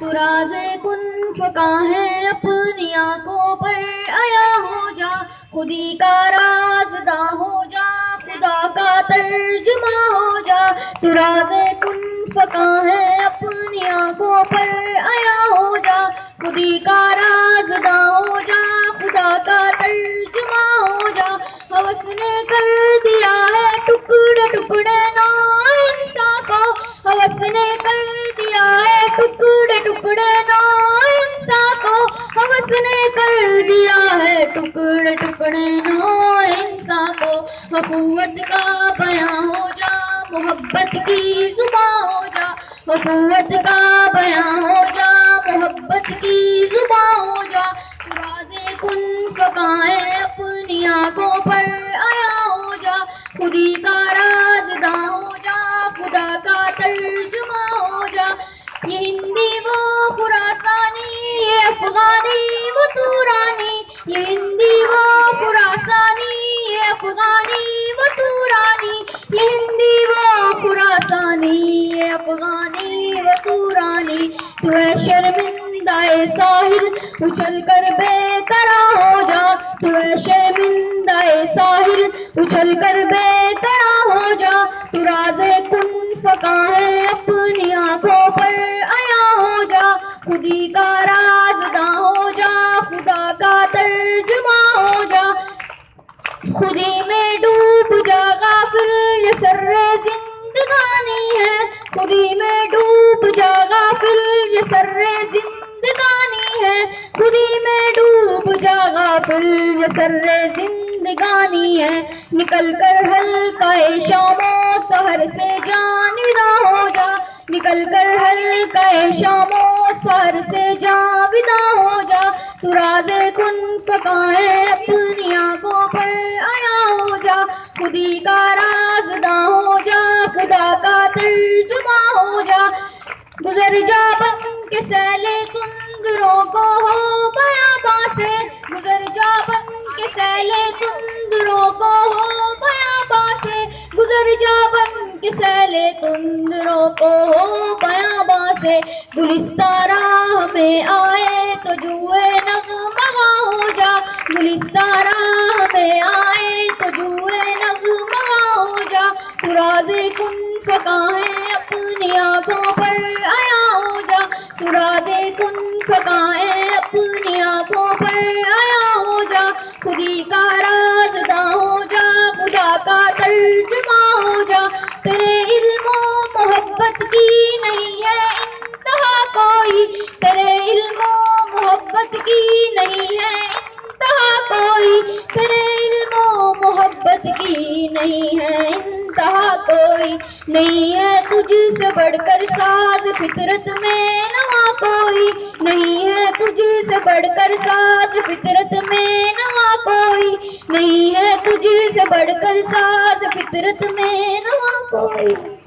تو راز کن فکاں ہے اپنی آنکھوں پر آیا ہو جا، خودی کا رازداں ہو جا، خدا کا ترجمہ ہو جا۔ تو راز کن فکاں ہے اپنی آنکھوں پر آیا ہو جا، خودی کا رازداں ہو جا، خدا کا ترجمہ ہو جا۔ ہوس نے کر دیا ہے ٹکڑے ٹکڑے نا انساں کو، ہوس نے کر دیا ہے ٹکڑے ٹکڑے نا انساں کو، ہوس نے کر دیا ہے ٹکڑے ٹکڑے نا انساں کو۔ اخوت کا بیاں ہو جا، محبت کی زباں ہو جا، اخوت کا بیاں ہو جا، محبت کی زباں ہو جا۔ تو راز کن فکاں ہے اپنی آنکھوں پر آیا ہو جا، خودی کا رازداں ہو جا، خدا کا ترجمہ ہو جا۔ یہ ہندی وہ خراسانی، یہ افغانی وہ تورانی، یہ ہندی وہ خراسانی، یہ افغانی وہ تورانی، یہ ہندی وہ خراسانی، یہ افغانی وہ تورانی۔ تو اے شرمندہ ساحل اچھل کر بے قرار ہو جا، تو اے شرمندہ ساحل اچھل کر بے قرار ہو جا۔ تو راز کن فکاں ہے اپنی آنکھوں پر آیا ہو جا، خودی کا رازداں ہو جا، خدا کا ترجمہ ہو جا۔ خودی میں ڈوب جا غافل یہ سر زندگانی ہے، خودی میں ڈوب جا غافل یہ سر زندگانی ہے، خودی میں ڈوب جا غافل یہ سر زندگانی ہے۔ نکل کر حلقہ شام و سحر سے جانبداں ہو جا، نکل کر حلقہ شام و سحر سے جانبداں ہو جا۔ تو راز کن فکاں ہے اپنی آنکھوں پر آیا ہو جا، خودی کا رازداں ہو جا، خدا کا ترجمہ ہو جا۔ گزر جا بن کے سیل تندروں کو ہو بیاباں سے، گزر جا بن کے سیل تندروں کو ہو بیاباں سے، گزر جا بن کے سیل تندروں کو ہو بیاباں سے۔ گلستاں راہ میں آئے تو جوئے نغمگاں ہو جا، گلستاں راہ میں آئے تو جوئے نغمگاں ہو جا۔ تو راز کن فکاں ہے اپنی آنکھوں پر آیا ہو جا، تو راز کن فکاں ہے اپنی آنکھوں پر آیا ہو جا۔ خودی کا رازداں ہو جا، خدا کا ترجمہ ہو جا۔ تیرے علم و محبت کی نہیں ہے انتہا کوئی، تیرے علم و محبت کی نہیں ہے انتہا کوئی، تیرے علم و محبت کی نہیں ہے انتہا کوئی۔ نہیں ہے تجھ سے بڑھ کر ساز فطرت میں نوا کوئی، نہیں ہے تجھ سے بڑھ کر ساز فطرت میں نوا کوئی، نہیں ہے تجھ سے بڑھ کر ساز فطرت میں نوا کوئی۔